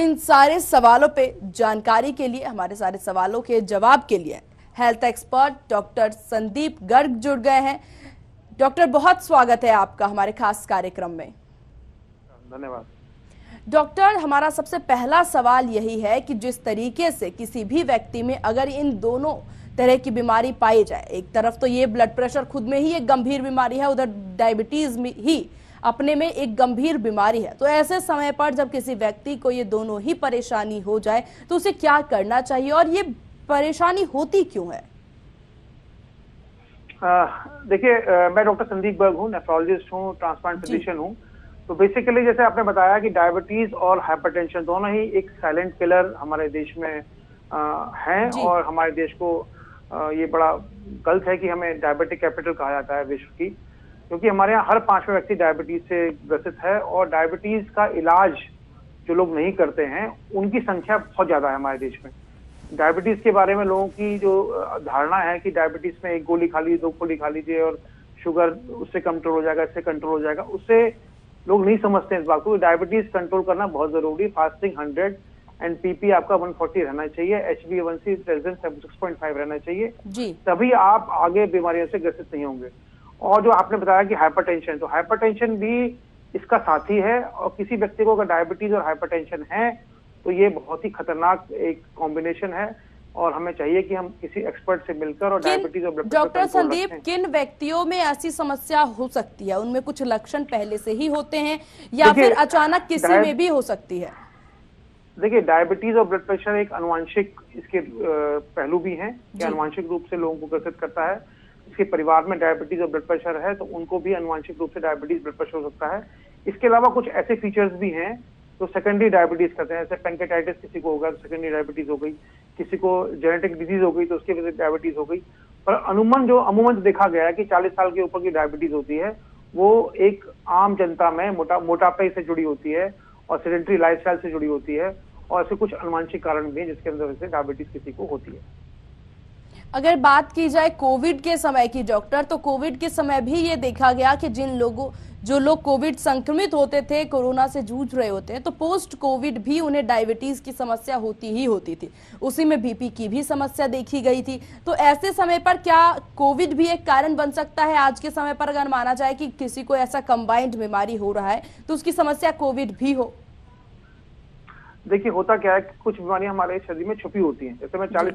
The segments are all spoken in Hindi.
इन सारे सवालों पे जानकारी के लिए, हमारे सारे सवालों के जवाब के लिए health expert doctor Sandeep Garg जुड़ गए हैं। डॉक्टर, बहुत स्वागत है आपका हमारे खास कार्यक्रम में। धन्यवाद। डॉक्टर, हमारा सबसे पहला सवाल यही है कि जिस तरीके से किसी भी व्यक्ति में अगर इन दोनों तरह की बीमारी पाई जाए, एक तरफ तो ये ब्लड प्रेशर खुद में ही एक गंभीर बीमारी है, उधर डायबिटीज में ही अपने में एक गंभीर बीमारी है, तो ऐसे समय पर जब किसी व्यक्ति को ये दोनों ही परेशानी हो जाए तो उसे क्या करना चाहिए और ये परेशानी होती क्यों है? देखिए, मैं डॉक्टर संदीप गर्ग हूँ, नेफ्रोलॉजिस्ट हूँ, ट्रांसप्लांट फिजिशियन हूँ। तो बेसिकली जैसे आपने बताया कि डायबिटीज और हाइपरटेंशन दोनों ही एक साइलेंट किलर हमारे देश में हैं, और हमारे देश को ये बड़ा गलत है कि हमें डायबिटिक कैपिटल कहा जाता है विश्व की, क्योंकि हमारे यहाँ हर 5वें व्यक्ति डायबिटीज से ग्रसित है, और डायबिटीज का इलाज जो लोग नहीं करते हैं उनकी संख्या बहुत ज्यादा है हमारे देश में। डायबिटीज के बारे में लोगों की जो धारणा है कि डायबिटीज में एक गोली खा लीजिए, 2 गोली खा लीजिए और शुगर उससे कंट्रोल हो जाएगा, इससे कंट्रोल हो जाएगा, उससे लोग नहीं समझते इस बात को। डायबिटीज कंट्रोल करना बहुत जरूरी। फास्टिंग 100 एंड पीपी आपका 140 रहना चाहिए, HbA1c 6.5 रहना चाहिए, तभी आप आगे बीमारियों से ग्रसित नहीं होंगे। और जो आपने बताया कि हाइपरटेंशन, तो हाइपरटेंशन भी इसका साथी है, और किसी व्यक्ति को अगर डायबिटीज और हाइपरटेंशन है तो ये बहुत ही खतरनाक एक कॉम्बिनेशन है, और हमें चाहिए कि हम किसी एक्सपर्ट से मिलकर और डायबिटीज और ब्लड प्रेशर डॉक्टर संदीप, किन व्यक्तियों में ऐसी समस्या हो सकती है? उनमें कुछ लक्षण पहले से ही होते हैं या फिर अचानक किसी में भी हो सकती है? देखिए, डायबिटीज और ब्लड प्रेशर एक अनुवांशिक इसके पहलू भी हैं कि अनुवांशिक रूप से लोगों को ग्रसित करता है। इसके परिवार में डायबिटीज और ब्लड प्रेशर है तो उनको भी अनुवांशिक रूप से डायबिटीज ब्लड प्रेशर हो सकता है। इसके अलावा कुछ ऐसे फीचर्स भी हैं तो सेकेंडरी डायबिटीज कहते हैं, जैसे पेंकेटाइटिस किसी को होगा तो सेकेंडरी डायबिटीज हो गई, किसी को जेनेटिक डिजीज हो गई तो उसकी वजह से डायबिटीज हो गई। पर अमूमन देखा गया है कि 40 साल के ऊपर की डायबिटीज होती है वो एक आम जनता में मोटापे से जुड़ी होती है और सेडेंटरी लाइफस्टाइल से जुड़ी होती है, और ऐसे कुछ अनुवांशिक कारण भी हैं जिसके अंदर से डायबिटीज किसी को होती है। अगर बात की जाए कोविड के समय की डॉक्टर, तो कोविड के समय भी ये देखा गया कि जो लोग कोविड संक्रमित होते थे, कोरोना से जूझ रहे होते हैं, तो पोस्ट कोविड भी उन्हें डायबिटीज की समस्या होती ही होती थी। उसी में बीपी की भी समस्या देखी गई थी। तो ऐसे समय पर क्या कोविड भी एक कारण बन सकता है? आज के समय पर अगर माना जाए कि किसी को ऐसा कंबाइंड बीमारी हो रहा है तो उसकी समस्या कोविड भी हो? देखिए, होता क्या है कि कुछ बीमारियां हमारे शरीर में छुपी होती हैं। जैसे मैं 40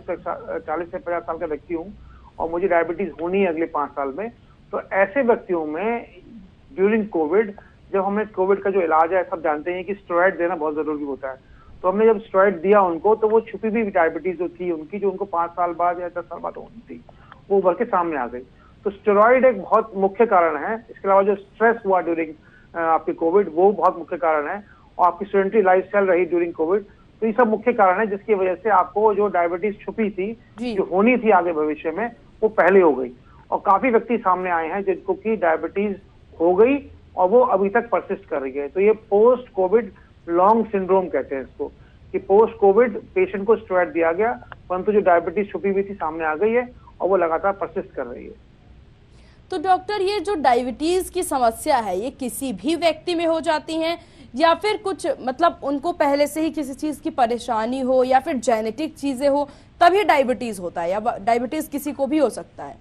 से 50 साल का व्यक्ति हूँ और मुझे डायबिटीज होनी है अगले 5 साल में, तो ऐसे व्यक्तियों में ड्यूरिंग कोविड, जब हमने कोविड का जो इलाज है, सब जानते हैं कि स्टेरॉइड देना बहुत जरूरी होता है, तो हमने जब स्टेरॉइड दिया उनको तो वो छुपी भी डायबिटीज जो थी उनकी, जो उनको 5 साल बाद या 10 साल बाद होनी थी, वो उभर के सामने आ गई। तो स्टेरॉइड एक बहुत मुख्य कारण है। इसके अलावा जो स्ट्रेस हुआ ड्यूरिंग आपके कोविड, वो बहुत मुख्य कारण है, और आपकी सेडेंटरी लाइफस्टाइल रही ड्यूरिंग कोविड, तो ये सब मुख्य कारण है जिसकी वजह से आपको जो डायबिटीज छुपी थी, जो होनी थी आगे भविष्य में, वो पहले हो गई। और काफी व्यक्ति सामने आए हैं जिनको की डायबिटीज हो गई और वो अभी तक परसिस्ट कर रही है। तो ये पोस्ट कोविड लॉन्ग सिंड्रोम कहते हैं इसको, कि पोस्ट कोविड पेशेंट को स्टेरॉइड दिया गया परंतु जो डायबिटीज छुपी हुई थी सामने आ गई है और वो लगातार परसिस्ट कर रही है। तो डॉक्टर, ये जो डायबिटीज की समस्या है ये किसी भी व्यक्ति में हो जाती है या फिर कुछ मतलब उनको पहले से ही किसी चीज की परेशानी हो या फिर जेनेटिक चीजें हो तभी डायबिटीज होता है, या डायबिटीज किसी को भी हो सकता है?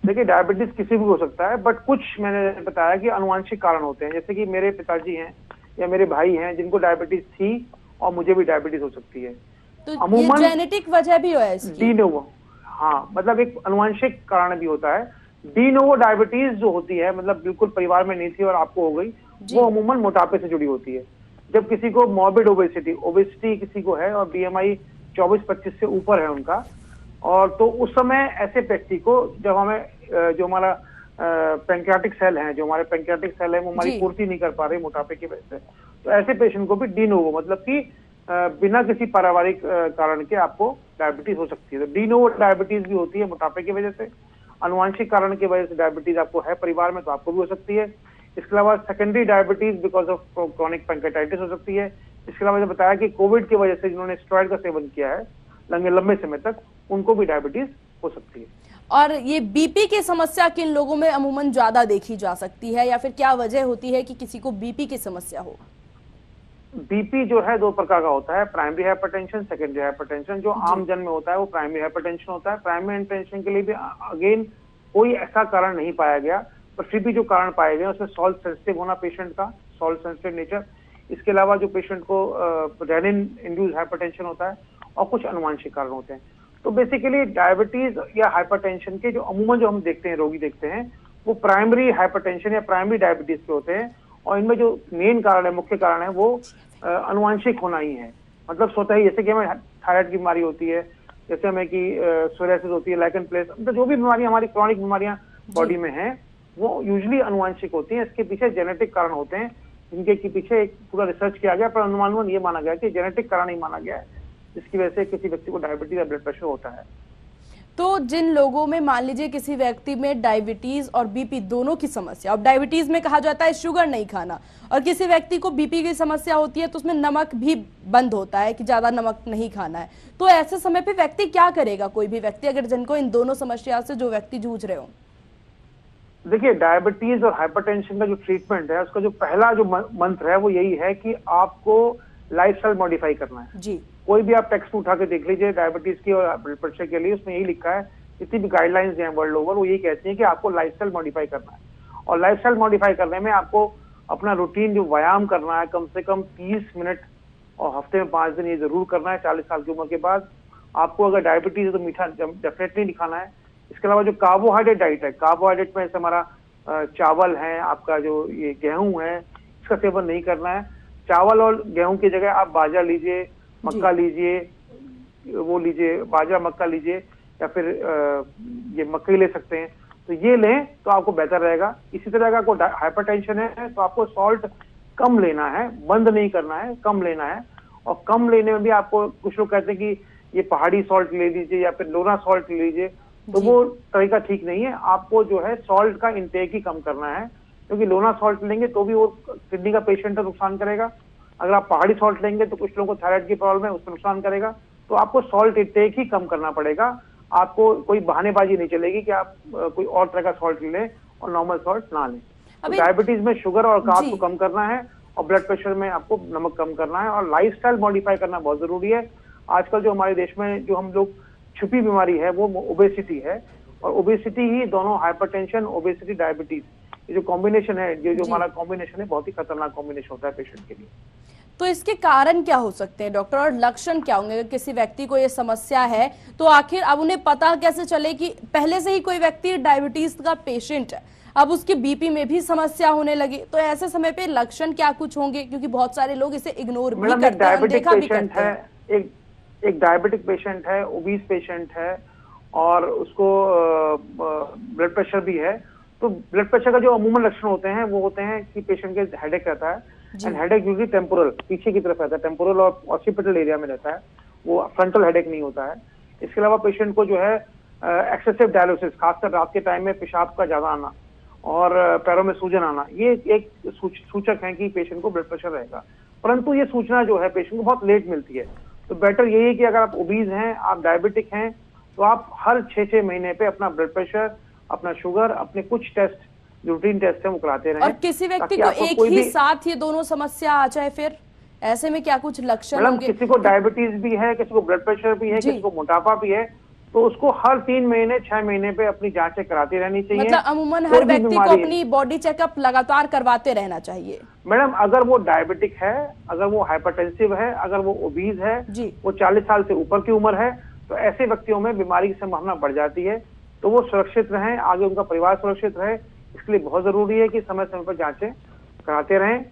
देखिए, डायबिटीज किसी भी हो सकता है, बट कुछ मैंने बताया कि अनुवांशिक कारण होते हैं। जैसे कि मेरे पिताजी हैं या मेरे भाई हैं जिनको डायबिटीज थी और मुझे भी डायबिटीज हो सकती है। तो अमूमन जेनेटिक वजह भी है इसकी? डी नोवो, हाँ, मतलब एक अनुवांशिक कारण भी होता है। डी नोवो डायबिटीज जो होती है, मतलब बिल्कुल परिवार में नहीं थी और आपको हो गई, वो अमूमन मोटापे से जुड़ी होती है। जब किसी को मॉर्बिड ओबेसिटी किसी को है और BMI 24-25 से ऊपर है उनका, और तो उस समय ऐसे व्यक्ति को जब हमें जो हमारा पैंक्रियाटिक सेल है, जो हमारे पैंक्रियाटिक सेल है वो हमारी पूर्ति नहीं कर पा रहे मोटापे की वजह से, तो ऐसे पेशेंट को भी डी नोवो, मतलब कि बिना किसी पारिवारिक कारण के आपको डायबिटीज हो सकती है। तो डी नोवो डायबिटीज भी होती है मोटापे की वजह से। अनुवांशिक कारण की वजह से डायबिटीज आपको है परिवार में तो आपको भी हो सकती है। इसके अलावा secondary diabetes because of chronic pancreatitis हो सकती है। इसके अलावा मैंने बताया कि कोविड की वजह से जिन्होंने स्टेरॉइड का सेवन किया है लंबे समय तक, उनको भी डायबिटीज हो सकती है। और ये बीपी की समस्या किन लोगों में अमूमन ज्यादा देखी जा सकती है, या फिर क्या वजह होती है कि किसी को बीपी की समस्या हो? बीपी जो है दो प्रकार का होता है, प्राइमरी हाइपरटेंशन, सेकेंडरी हाइपरटेंशन। जो आम जन में होता है वो प्राइमरी हाइपरटेंशन होता है। प्राइमरी हाइपरटेंशन के लिए भी अगेन कोई ऐसा कारण नहीं पाया गया, पर फिर भी जो कारण पाए गए उसमें सॉल्ट सेंसिटिव होना पेशेंट का, सॉल्ट सेंसिटिव नेचर। इसके अलावा जो पेशेंट को रेनिन इंड्यूस हाइपरटेंशन होता है और कुछ अनुवांशिक कारण होते हैं। तो बेसिकली डायबिटीज या हाइपरटेंशन के जो अमूमन जो हम देखते हैं, रोगी देखते हैं, वो प्राइमरी हाइपरटेंशन या प्राइमरी डायबिटीज के होते हैं। और इनमें जो मेन कारण है, मुख्य कारण है, वो अनुवांशिक होना ही है। मतलब स्वतः ही, जैसे कि हमें थायराइड की बीमारी होती है, जैसे हमें कि सोरियासिस होती है, लाइकन प्लेस, मतलब जो भी बीमारियां हमारी क्रॉनिक बीमारियां बॉडी में हैं वो यूजुअली अनुवांशिक होती हैं। इसके पीछे जेनेटिक कारण होते हैं, जिनके के पीछे एक पूरा रिसर्च किया गया, पर अनुमान ये माना गया कि जेनेटिक कारण ही माना गया है, जिसकी वजह से किसी व्यक्ति को डायबिटीज या ब्लड प्रेशर होता है। तो जिन लोगों में मान लीजिए किसी व्यक्ति में डायबिटीज और बीपी दोनों की समस्या, अब डायबिटीज में कहा जाता है शुगर नहीं खाना, और किसी व्यक्ति को बीपी की समस्या होती है तो उसमें नमक भी बंद होता है कि ज्यादा नमक नहीं खाना है, तो ऐसे समय पे व्यक्ति क्या करेगा? कोई भी व्यक्ति अगर जिनको इन दोनों समस्या से जो व्यक्ति जूझ रहे हो। देखिए, डायबिटीज और हाइपरटेंशन का जो ट्रीटमेंट है, उसका जो पहला जो मंत्र है वो यही है कि आपको लाइफस्टाइल मॉडिफाई करना है जी। कोई भी आप टेक्स्ट उठा के देख लीजिए डायबिटीज की और ब्लड प्रेशर के लिए, उसमें यही लिखा है, जितनी भी गाइडलाइंस हैं वर्ल्ड ओवर वो यही कहती हैं कि आपको लाइफस्टाइल मॉडिफाई करना है। और लाइफस्टाइल मॉडिफाई करने में आपको अपना रूटीन जो व्यायाम करना है, कम से कम 30 मिनट और हफ्ते में 5 दिन ये जरूर करना है 40 साल की उम्र के बाद। आपको अगर डायबिटीज है तो मीठा डेफिनेटली नहीं खाना है। इसके अलावा जो कार्बोहाइड्रेट डाइट है, कार्बोहाइड्रेट में जैसे हमारा चावल है, आपका जो ये गेहूं है, इसका सेवन नहीं करना है। चावल और गेहूं की जगह आप बाजरा लीजिए, मक्का लीजिए, वो लीजिए, बाजरा मक्का लीजिए, या फिर ये मक्के ले सकते हैं, तो ये लें तो आपको बेहतर रहेगा। इसी तरह का आपको हाइपरटेंशन है तो आपको सॉल्ट कम लेना है, बंद नहीं करना है, कम लेना है। और कम लेने में भी आपको, कुछ लोग कहते हैं कि ये पहाड़ी सॉल्ट ले लीजिए या फिर लोना सॉल्ट ले लीजिए, तो वो तरीका ठीक नहीं है। आपको जो है सॉल्ट का इंटेक ही कम करना है, क्योंकि लोना सॉल्ट लेंगे तो भी वो किडनी का पेशेंट नुकसान करेगा। अगर आप पहाड़ी सॉल्ट लेंगे तो कुछ लोगों को थायराइड की प्रॉब्लम है, उसमें नुकसान करेगा। तो आपको सॉल्ट इंटेक ही कम करना पड़ेगा। आपको कोई बहानेबाजी नहीं चलेगी कि आप कोई और तरह का सॉल्ट लें और नॉर्मल सॉल्ट ना लें। तो डायबिटीज में शुगर और कार्ब को कम करना है, और ब्लड प्रेशर में आपको नमक कम करना है, और लाइफस्टाइल मॉडिफाई करना बहुत जरूरी है। आजकल जो हमारे देश में जो हम लोग छुपी बीमारी है वो ओबेसिटी है, और ओबेसिटी ही दोनों हाइपरटेंशन, ओबेसिटी, डायबिटीज, ये जो कॉम्बिनेशन है, जो हमारा कॉम्बिनेशन है, बहुत ही खतरनाक कॉम्बिनेशन होता है पेशेंट के लिए। तो इसके कारण क्या हो सकते हैं डॉक्टर, और लक्षण क्या होंगे? अगर किसी व्यक्ति को ये समस्या है तो आखिर अब उन्हें पता कैसे चले कि पहले से ही कोई व्यक्ति डायबिटीज का पेशेंट है, अब उसकी बीपी में भी समस्या होने लगी, तो ऐसे समय पे लक्षण क्या कुछ होंगे? क्योंकि बहुत सारे लोग इसे इग्नोर भी करते हैं, देखा भी करते हैं। एक डायबिटिक पेशेंट है, ओबीस पेशेंट है, और उसको ब्लड प्रेशर भी है। तो ब्लड प्रेशर का जो अमूमन लक्षण होते हैं वो होते हैं कि पेशेंट के हेडेक रहता है, एंड हेडेक यूजुअली टेम्पोरल, पीछे की तरफ रहता है, टेम्पोरल और ऑक्सीपिटल एरिया में रहता है, वो फ्रंटल हेडेक नहीं होता है। इसके अलावा पेशेंट को जो है एक्सेसिव डायलिसिस, खासकर रात के टाइम में पेशाब का ज्यादा आना और पैरों में सूजन आना, ये एक सूचक है कि पेशेंट को ब्लड प्रेशर रहेगा। परंतु ये सूचना जो है पेशेंट को बहुत लेट मिलती है। तो बेटर यही है कि अगर आप ओबीज हैं, आप डायबिटिक हैं, तो आप हर 6-6 महीने पे अपना ब्लड प्रेशर, अपना शुगर, अपने कुछ टेस्ट, रूटीन टेस्ट है वो कराते रहें। और किसी व्यक्ति को एक ही साथ ये दोनों समस्या आ जाए, फिर ऐसे में क्या कुछ लक्षण होंगे? किसी को डायबिटीज भी है, किसी को ब्लड प्रेशर भी है, किसी को मोटापा भी है, तो उसको हर 3 महीने 6 महीने पे अपनी जांचें कराती रहनी चाहिए। मतलब अमूमन हर व्यक्ति को अपनी बॉडी चेकअप लगातार करवाते रहना चाहिए। मैडम, अगर वो डायबिटिक है, अगर वो हाइपरटेंसिव है, अगर वो ओबीज है, वो 40 साल से ऊपर की उम्र है, तो ऐसे व्यक्तियों में बीमारी की संभावना बढ़ जाती है। तो वो सुरक्षित रहें, आगे उनका परिवार सुरक्षित रहे, इसके लिए बहुत जरूरी है कि समय समय पर जांचें कराते रहें।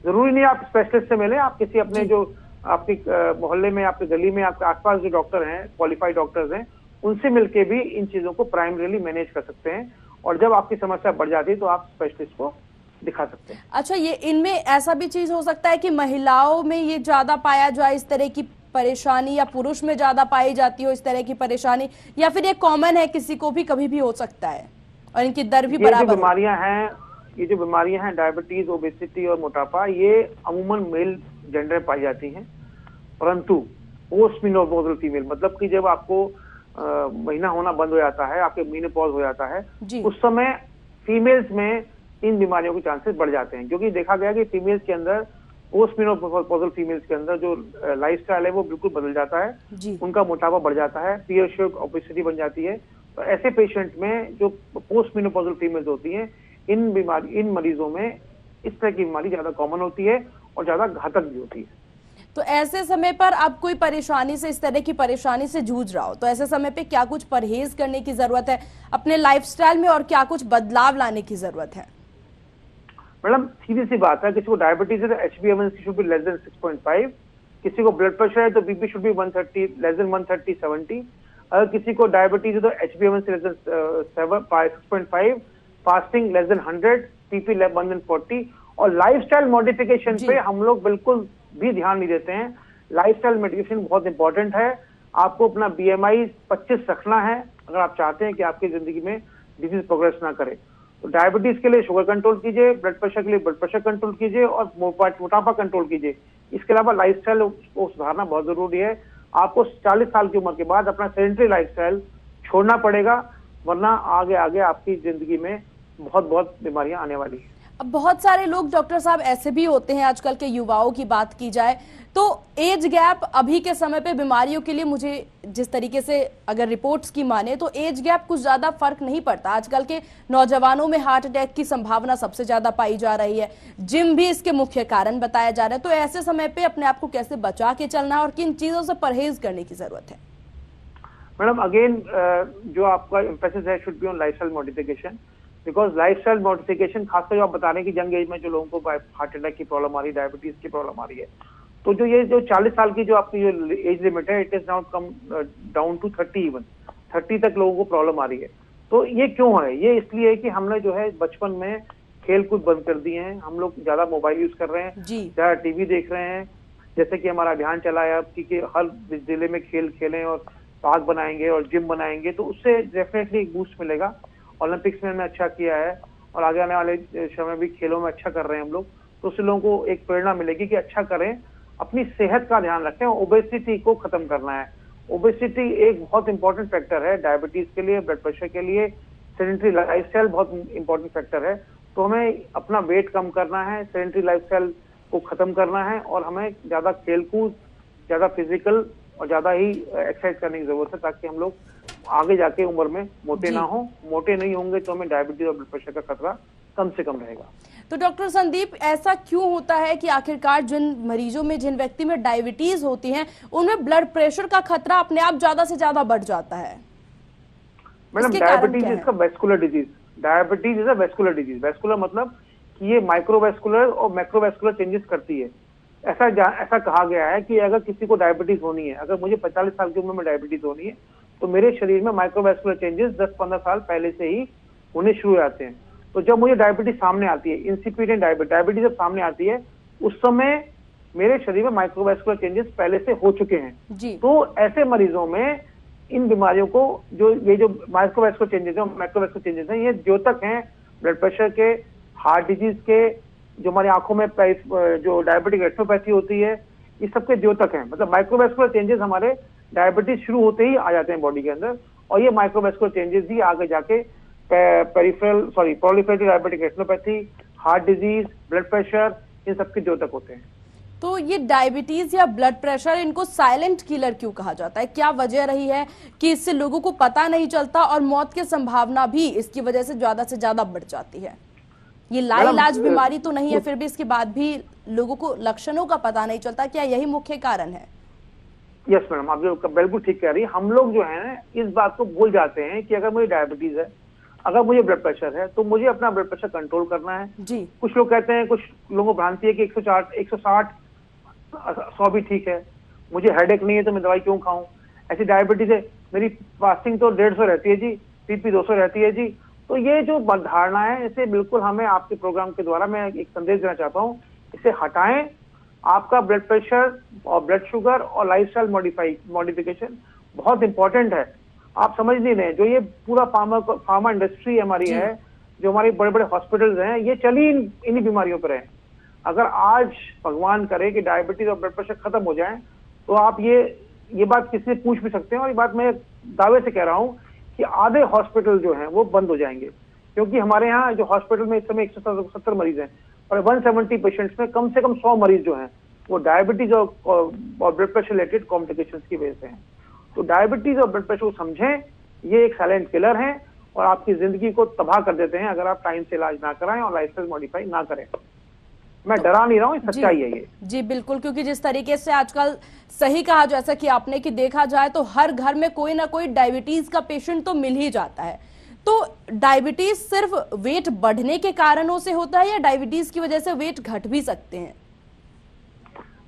जरूरी नहीं आप स्पेशलिस्ट से मिलें, आप किसी अपने जो आपके मोहल्ले में, आपके गली में, आपके आसपास जो डॉक्टर हैं, क्वालिफाइड डॉक्टर्स हैं, उनसे मिलके भी इन चीजों को प्राइमरीली मैनेज कर सकते हैं। और जब आपकी समस्या बढ़ जाती है तो आप स्पेशलिस्ट को दिखा सकते हैं। अच्छा, ये इनमें ऐसा भी चीज हो सकता है कि महिलाओं में ये ज्यादा पाया जाए इस तरह की परेशानी, या पुरुष में ज्यादा पाई जाती हो इस तरह की परेशानी, या फिर ये कॉमन है, किसी को भी कभी भी हो सकता है और इनकी दर भी बराबर? ये जो बीमारियां हैं डायबिटीज, ओबेसिटी और मोटापा, ये अमूमन मेल जेंडर में पाई जाती हैं। परंतु पोस्ट मेनोपॉजल फीमेल, मतलब कि जब आपको महीना होना बंद हो जाता है, आपके मेनोपॉज हो जाता है, उस समय फीमेल्स में इन बीमारियों के चांसेस बढ़ जाते हैं। क्योंकि देखा गया कि फीमेल्स के अंदर पोस्ट मेनोपॉजल फीमेल्स के अंदर जो लाइफस्टाइल है वो बिल्कुल बदल जाता है, जी। उनका मोटापा बढ़ जाता है, पीयर शुगर ओबेसिटी बन जाती है। तो ऐसे पेशेंट में जो पोस्ट मेनोपॉजल फीमेल्स होती हैं, इन मरीजों में इस तरह की बीमारी ज्यादा कॉमन होती है और ज्यादा घातक भी होती है। तो ऐसे समय पर आप कोई परेशानी से, इस तरह की परेशानी से जूझ रहा हो, तो ऐसे समय पे क्या कुछ परहेज करने की जरूरत है अपने लाइफस्टाइल में, और क्या कुछ बदलाव लाने की जरूरत है? मैडम सीधी सी बात है, किसी को डायबिटीज है तो HbA1c should be less than 6.5, किसी को ब्लड प्रेशर है तो BP should be 130 less than 130/70, अगर किसी को डायबिटीज है तो HbA1c less than 6.5, fasting less than 100, PP less than 40। और लाइफस्टाइल मॉडिफिकेशन पे हम लोग बिल्कुल भी ध्यान नहीं देते हैं। लाइफस्टाइल मॉडिफिकेशन बहुत इंपॉर्टेंट है। आपको अपना BMI 25 रखना है अगर आप चाहते हैं कि आपकी जिंदगी में डिजीज प्रोग्रेस ना करे। तो डायबिटीज के लिए शुगर कंट्रोल कीजिए, ब्लड प्रेशर के लिए ब्लड प्रेशर कंट्रोल कीजिए और मोटापा कंट्रोल कीजिए। इसके अलावा लाइफस्टाइल को सुधारना बहुत जरूरी है। आपको 40 साल की उम्र के बाद अपना सेडेंटरी लाइफस्टाइल छोड़ना पड़ेगा, वरना आगे आगे आपकी जिंदगी में बहुत बहुत बीमारियां आने वाली है। अब बहुत सारे लोग डॉक्टर साहब ऐसे भी होते हैं, आजकल के युवाओं की बात की जाए तो एज गैप अभी के समय पे बीमारियों के लिए, मुझे जिस तरीके से अगर रिपोर्ट्स की माने तो एज गैप कुछ ज्यादा फर्क नहीं पड़ता। आजकल के नौजवानों में हार्ट अटैक की संभावना सबसे ज्यादा पाई जा रही है, जिम भी इसके मुख्य कारण बताया जा रहा है। तो ऐसे समय पे अपने आप को कैसे बचा के चलना है और किन चीजों से परहेज करने की जरूरत है? मैडम अगेन जो आपका एम्फेसिस है should be on lifestyle modification, because lifestyle modification खासकर जो आप बता रहे हैं कि यंग एज में जो लोगों को हार्ट अटैक की प्रॉब्लम आ रही है, डायबिटीज की प्रॉब्लम आ रही है, तो जो 40 साल की जो आपकी जो एज लिमिट है, it is now come down to 30, even 30 तक लोगों को प्रॉब्लम आ रही है। तो ये क्यों है? ये इसलिए है कि हमने जो है बचपन में खेल कूद बंद कर दिए हैं, हम लोग ज्यादा मोबाइल यूज कर रहे हैं, ज्यादा टीवी देख रहे हैं। जैसे कि हमारा अभियान चला है अब कि हर जिले में खेल खेलें और पार्क बनाएंगे और जिम बनाएंगे, तो उससे डेफिनेटली एक बूस्ट मिलेगा। ओलंपिक्स में हमने अच्छा किया है और आगे आने वाले समय भी खेलों में अच्छा कर रहे हैं हम लोग, तो उससे लोगों को एक प्रेरणा मिलेगी कि अच्छा करें, अपनी सेहत का ध्यान रखें। ओबेसिटी को खत्म करना है। ओबेसिटी एक बहुत इंपॉर्टेंट फैक्टर है डायबिटीज के लिए, ब्लड प्रेशर के लिए। सेडेंटरी लाइफस्टाइल बहुत इंपॉर्टेंट फैक्टर है। तो हमें अपना वेट कम करना है, सेडेंटरी लाइफस्टाइल को खत्म करना है और हमें ज्यादा खेलकूद, ज्यादा फिजिकल और ज्यादा ही एक्सरसाइज करने की जरूरत है, ताकि हम लोग आगे जाके उम्र में मोटे ना हो। मोटे नहीं होंगे तो हमें डायबिटीज और ब्लड प्रेशर का खतरा कम से कम रहेगा। तो डॉक्टर संदीप, ऐसा क्यों होता है कि आखिरकार जिन मरीजों में, जिन व्यक्ति में डायबिटीज होती है, उनमें ब्लड प्रेशर का खतरा अपने आप ज्यादा से ज्यादा बढ़ जाता है? मैडम डायबिटीज इसका vascular disease, diabetes is a vascular disease. Vascular मतलब कि ये माइक्रोवेस्कुलर और मैक्रोवेस्कुलर चेंजेस करती है। ऐसा कहा गया है कि अगर किसी को डायबिटीज होनी है, अगर मुझे 45 साल की उम्र में डायबिटीज होनी है, तो मेरे शरीर में माइक्रोवेस्कुलर चेंजेस 10-15 साल पहले से ही होने शुरू हो जाते हैं। तो जब मुझे डायबिटीज सामने आती है, इंसिपिडेंट डायबिटीज जब सामने आती है, उस समय मेरे शरीर में माइक्रोवेस्कुलर चेंजेस पहले से हो चुके हैं। तो ऐसे मरीजों में इन बीमारियों को, ये जो माइक्रोवेस्कुलर चेंजेस है, मैक्रोवेस्कुलर चेंजेस हैं, ये द्योतक हैं ब्लड प्रेशर के, हार्ट डिजीज के, जो हमारी आंखों में जो डायबिटिक रेटिनोपैथी होती है, ये सबके द्योतक हैं। मतलब माइक्रोवेस्कुलर चेंजेस हमारे डायबिटीज शुरू होते ही आ जाते हैं बॉडी के अंदर, और ये माइक्रोवेस्कुलर चेंजेस ही आगे जाके proliferative diabetic retinopathy, heart disease, blood pressure, इन सबके द्योतक होते हैं। तो ये डायबिटीज या ब्लड प्रेशर, इनको साइलेंट किलर क्यों कहा जाता है? क्या वजह रही है कि इससे लोगों को पता नहीं चलता और मौत की संभावना भी इसकी वजह से ज्यादा बढ़ जाती है? ये लाइलाज बीमारी तो नहीं है, फिर भी इसके बाद भी लोगों को लक्षणों का पता नहीं चलता, क्या यही मुख्य कारण है? यस मैडम, आप जो बिल्कुल ठीक कह रही है। हम लोग जो है इस बात को भूल जाते हैं कि अगर मुझे डायबिटीज है, अगर मुझे ब्लड प्रेशर है, तो मुझे अपना ब्लड प्रेशर कंट्रोल करना है जी। कुछ लोग कहते हैं, कुछ लोगों को भ्रांति है कि 160, 100 भी ठीक है, मुझे हेडेक नहीं है तो मैं दवाई क्यों खाऊं। ऐसी डायबिटीज है, मेरी फास्टिंग तो 150 रहती है जी, पीपी 200 रहती है जी। तो ये जो धारणा है, इसे बिल्कुल हमें आपके प्रोग्राम के द्वारा मैं एक संदेश देना चाहता हूँ, इसे हटाएं। आपका ब्लड प्रेशर और ब्लड शुगर और लाइफस्टाइल मॉडिफिकेशन बहुत इंपॉर्टेंट है। आप समझ नहीं रहे, जो ये पूरा फार्मा इंडस्ट्री हमारी है, जो हमारे बड़े बड़े हॉस्पिटल्स हैं, ये चली इन्हीं बीमारियों पर है। अगर आज भगवान करे कि डायबिटीज और ब्लड प्रेशर खत्म हो जाए, तो आप ये बात किसी से पूछ भी सकते हैं, और ये बात मैं दावे से कह रहा हूँ कि आधे हॉस्पिटल जो हैं वो बंद हो जाएंगे। क्योंकि हमारे यहाँ जो हॉस्पिटल में इस समय 170 मरीज हैं, और 170 पेशेंट्स में कम से कम 100 मरीज जो हैं वो डायबिटीज और ब्लड प्रेशर रिलेटेड कॉम्प्लिकेशंस की वजह से हैं। तो डायबिटीज और ब्लड प्रेशर को समझें, ये एक साइलेंट किलर है और आपकी जिंदगी को तबाह कर देते हैं अगर आप टाइम से इलाज ना कराएं और लाइफस्टाइल मॉडिफाई ना करें। मैं डरा नहीं रहा हूँ, सच्चाई है ये। जी बिल्कुल, क्योंकि जिस तरीके से आजकल सही कहा जैसा कि आपने कि देखा जाए तो हर घर में कोई ना कोई डायबिटीज का पेशेंट तो मिल ही जाता है। तो डायबिटीज सिर्फ वेट बढ़ने के कारणों से होता है या डायबिटीज की वजह से वेट घट भी सकते हैं?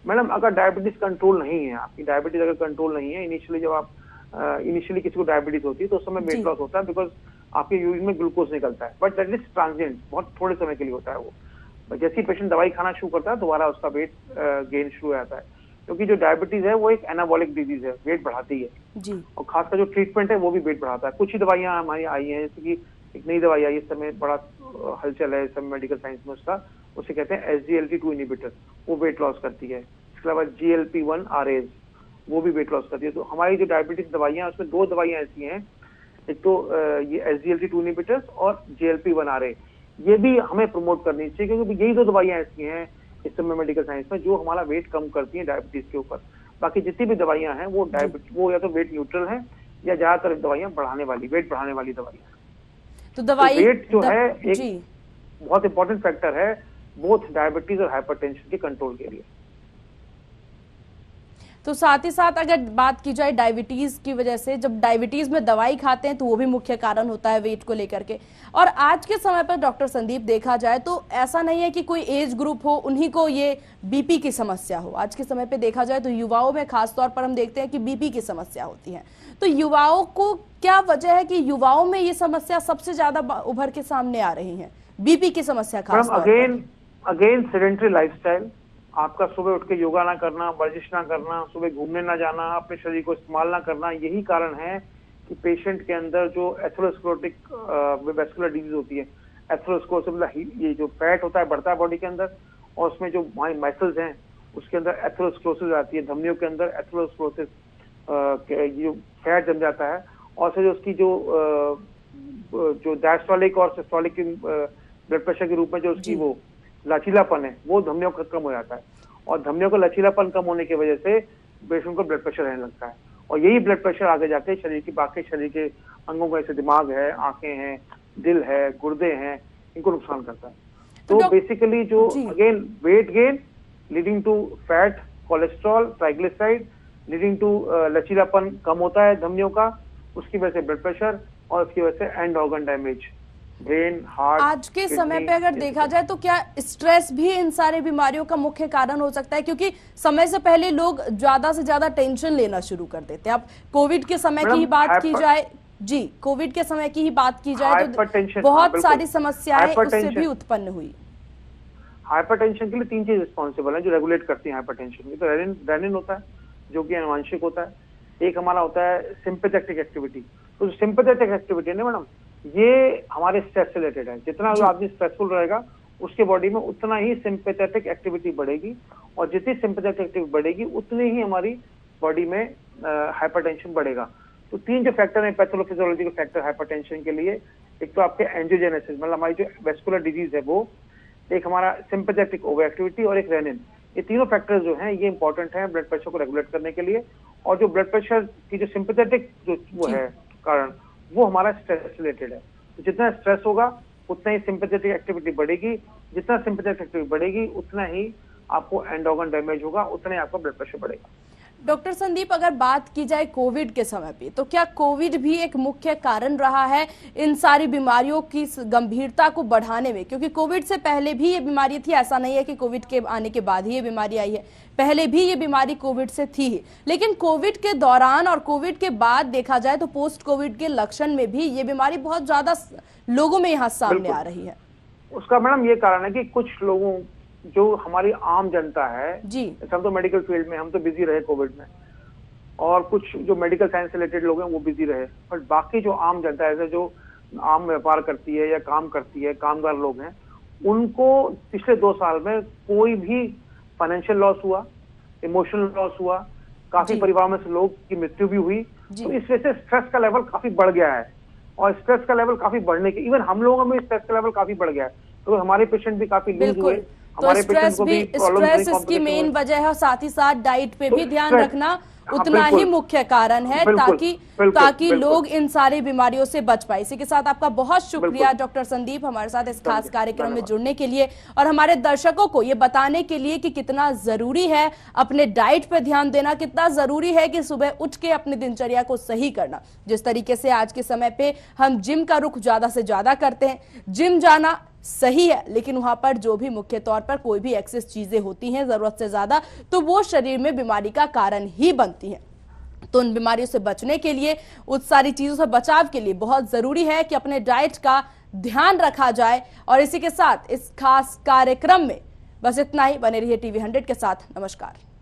मैडम अगर डायबिटीज कंट्रोल नहीं है, आपकी डायबिटीज अगर कंट्रोल नहीं है, इनिशियली किसी को डायबिटीज होती है तो उस समय वेट लॉस होता है बिकॉज आपके यूरिन में ग्लूकोज निकलता है, बट दैट इज ट्रांजिएंट, बहुत थोड़े समय के लिए होता है वो। जैसे ही पेशेंट दवाई खाना शुरू करता है दोबारा उसका वेट गेन शुरू हो जाता है, क्योंकि जो डायबिटीज है वो एक एनाबॉलिक डिजीज है, वेट बढ़ाती है जी। और खासकर जो ट्रीटमेंट है वो भी वेट बढ़ाता है। कुछ ही दवाइयां हमारी आई हैं, जैसे कि एक नई दवाई आई इस समय, बड़ा हलचल है इस समय मेडिकल साइंस में उसका, उसे कहते हैं SGLT2 इनहिबिटर, वो वेट लॉस करती है। इसके अलावा GLP-1 RAs, वो भी वेट लॉस करती है। तो हमारी जो डायबिटीज दवाइयां उसमें 2 दवाइयां ऐसी हैं, एक तो ये SGLT2 इनहिबिटर्स और GLP-1 RA, ये भी हमें प्रमोट करनी चाहिए, क्योंकि यही 2 दवाइयां ऐसी हैं इस समय मेडिकल साइंस में जो हमारा वेट कम करती हैं डायबिटीज के ऊपर। बाकी जितनी भी दवाइयां हैं वो या तो वेट न्यूट्रल है या ज्यादातर दवाइयां वेट बढ़ाने वाली दवाइयां। तो दवाई वेट जो है एक बहुत इंपॉर्टेंट फैक्टर है बोथ डायबिटीज और हाइपरटेंशन के कंट्रोल के लिए। तो साथ ही साथ अगर बात की जाए डायबिटीज की वजह से, जब डायबिटीज में दवाई खाते हैं तो वो भी मुख्य कारण होता है वेट को लेकर के। और आज के समय पर डॉक्टर संदीप देखा जाए तो ऐसा नहीं है कि कोई एज ग्रुप हो उन्हीं को ये बीपी की समस्या हो। आज के समय पे देखा जाए तो युवाओं में खासतौर पर हम देखते हैं कि बीपी की समस्या होती है। तो युवाओं को क्या वजह है कि युवाओं में ये समस्या सबसे ज्यादा उभर के सामने आ रही है, बीपी की समस्या खासतौर पर? अगेन सेडेंटरी लाइफस्टाइल, आपका सुबह उठ के योगा ना करना, वर्जिश ना करना, सुबह घूमने ना जाना, अपने शरीर को इस्तेमाल ना करना, यही कारण है कि पेशेंट के अंदर जो एथेरोस्क्लेरोटिक वैस्कुलर डिजीज होती है, एथेरोस्क्लेरोसिस मतलब ये जो फैट होता है बढ़ता है बॉडी के अंदर, और उसमें जो हमारी मसल्स हैं उसके अंदर एथेरोस्क्लेरोसिस आती है, धमनियों के अंदर एथेरोस्क्लेरोसिस जो फैट जम जाता है, और फिर उसकी जो डायस्टोलिक और सिस्टोलिक ब्लड प्रेशर के रूप में जो उसकी वो लचीलापन है वो धमनियों का कम हो जाता है, और धमनियों का लचीलापन कम होने की वजह से पेशेंट को ब्लड प्रेशर रहने लगता है, और यही ब्लड प्रेशर आगे जाके बाकी शरीर के अंगों को, जैसे दिमाग है, आंखें हैं, दिल है, गुर्दे हैं, इनको नुकसान करता है। तो बेसिकली जो again weight gain leading to fat, cholesterol, triglyceride, leading to लचीलापन कम होता है धमनियों का, उसकी वजह से ब्लड प्रेशर, और उसकी वजह से and organ damage, brain, heart. आज के समय पे अगर देखा जाए तो क्या स्ट्रेस भी इन सारी बीमारियों का मुख्य कारण हो सकता है? क्योंकि समय से पहले लोग ज्यादा से ज्यादा टेंशन लेना शुरू कर देते हैं। अब कोविड के समय की ही बात की जाए जी, कोविड के समय की ही बात की जाए तो बहुत सारी समस्याएं उससे भी उत्पन्न हुई। हाइपरटेंशन के लिए 3 चीज रिस्पॉन्सिबल है जो रेगुलेट करती है हाइपरटेंशन की। तो रेनिन होता है जो कि आनुवंशिक होता है, एक हमारा होता है सिंपैथेटिक एक्टिविटी। तो सिंपैथेटिक एक्टिविटी है ना मैडम, ये हमारे स्ट्रेस से रिलेटेड है। जितना आदमी स्ट्रेसफुल रहेगा उसके बॉडी में उतना ही सिंपैथेटिक एक्टिविटी बढ़ेगी, और जितनी सिंपैथेटिक एक्टिविटी बढ़ेगी उतनी ही हमारी बॉडी में हाइपरटेंशन बढ़ेगा। तो 3 जो फैक्टर है पैथोफिजियोलॉजिकल फैक्टर हाइपरटेंशन के लिए, एक तो आपके एंजियोजेनेसिस मतलब हमारी जो वेस्कुलर डिजीज है वो, एक हमारा सिंपैथेटिक ओवर एक्टिविटी, और एक रेनिन। ये तीनों फैक्टर्स जो हैं ये इंपॉर्टेंट हैं ब्लड प्रेशर को रेगुलेट करने के लिए। और जो ब्लड प्रेशर की जो सिंपैथेटिक जो वो है कारण, वो हमारा स्ट्रेस रिलेटेड है। तो जितना स्ट्रेस होगा उतना ही सिंपैथेटिक एक्टिविटी बढ़ेगी, जितना सिंपैथेटिक एक्टिविटी बढ़ेगी उतना ही आपको एंड ऑर्गन डैमेज होगा, उतना ही आपका ब्लड प्रेशर बढ़ेगा। डॉक्टर संदीप, अगर बात की जाए कोविड के समय पे, तो क्या कोविड भी एक मुख्य कारण रहा है इन सारी बीमारियों की गंभीरता को बढ़ाने में? क्योंकि कोविड से पहले भी ये बीमारी थी, ऐसा नहीं है कि कोविड के आने के बाद ही ये बीमारी आई है, पहले भी ये बीमारी कोविड से थी ही। लेकिन कोविड के दौरान और कोविड के बाद देखा जाए तो पोस्ट कोविड के लक्षण में भी ये बीमारी बहुत ज्यादा लोगों में यहाँ सामने आ रही है। उसका मैडम ये कारण है कि कुछ लोगों, जो हमारी आम जनता है जी, हम तो मेडिकल फील्ड में हम तो बिजी रहे कोविड में, और कुछ जो मेडिकल साइंस से रिलेटेड लोग हैं वो बिजी रहे, बट बाकी जो आम जनता है, जो आम व्यापार करती है या काम करती है, कामगार लोग हैं, उनको पिछले 2 साल में कोई भी फाइनेंशियल लॉस हुआ, इमोशनल लॉस हुआ, काफी परिवार में से लोग की मृत्यु भी हुई। तो इस वजह से स्ट्रेस का लेवल काफी बढ़ गया है, और स्ट्रेस का लेवल काफी बढ़ने के, इवन हम लोगों में स्ट्रेस का लेवल काफी बढ़ गया है, तो हमारे पेशेंट भी काफी लूज हुए। तो स्ट्रेस इसकी मेन वजह है और साथ ही साथ डाइट पे भी ध्यान रखना उतना ही मुख्य कारण है ताकि लोग इन सारी बीमारियों से बच पाए। इसी के साथ आपका बहुत शुक्रिया डॉक्टर संदीप हमारे साथ इस खास कार्यक्रम में जुड़ने के लिए और हमारे दर्शकों को ये बताने के लिए कि कितना जरूरी है अपने डाइट पे ध्यान देना, कितना जरूरी है कि सुबह उठ के अपनी दिनचर्या को सही करना। जिस तरीके से आज के समय पे हम जिम का रुख ज्यादा से ज्यादा करते हैं, जिम जाना सही है लेकिन वहां पर जो भी मुख्य तौर पर कोई भी एक्सेस चीजें होती हैं जरूरत से ज्यादा तो वो शरीर में बीमारी का कारण ही बनती है। तो उन बीमारियों से बचने के लिए, उस सारी चीजों से बचाव के लिए बहुत जरूरी है कि अपने डाइट का ध्यान रखा जाए। और इसी के साथ इस खास कार्यक्रम में बस इतना ही। बने रहिए टीवी 100 के साथ। नमस्कार।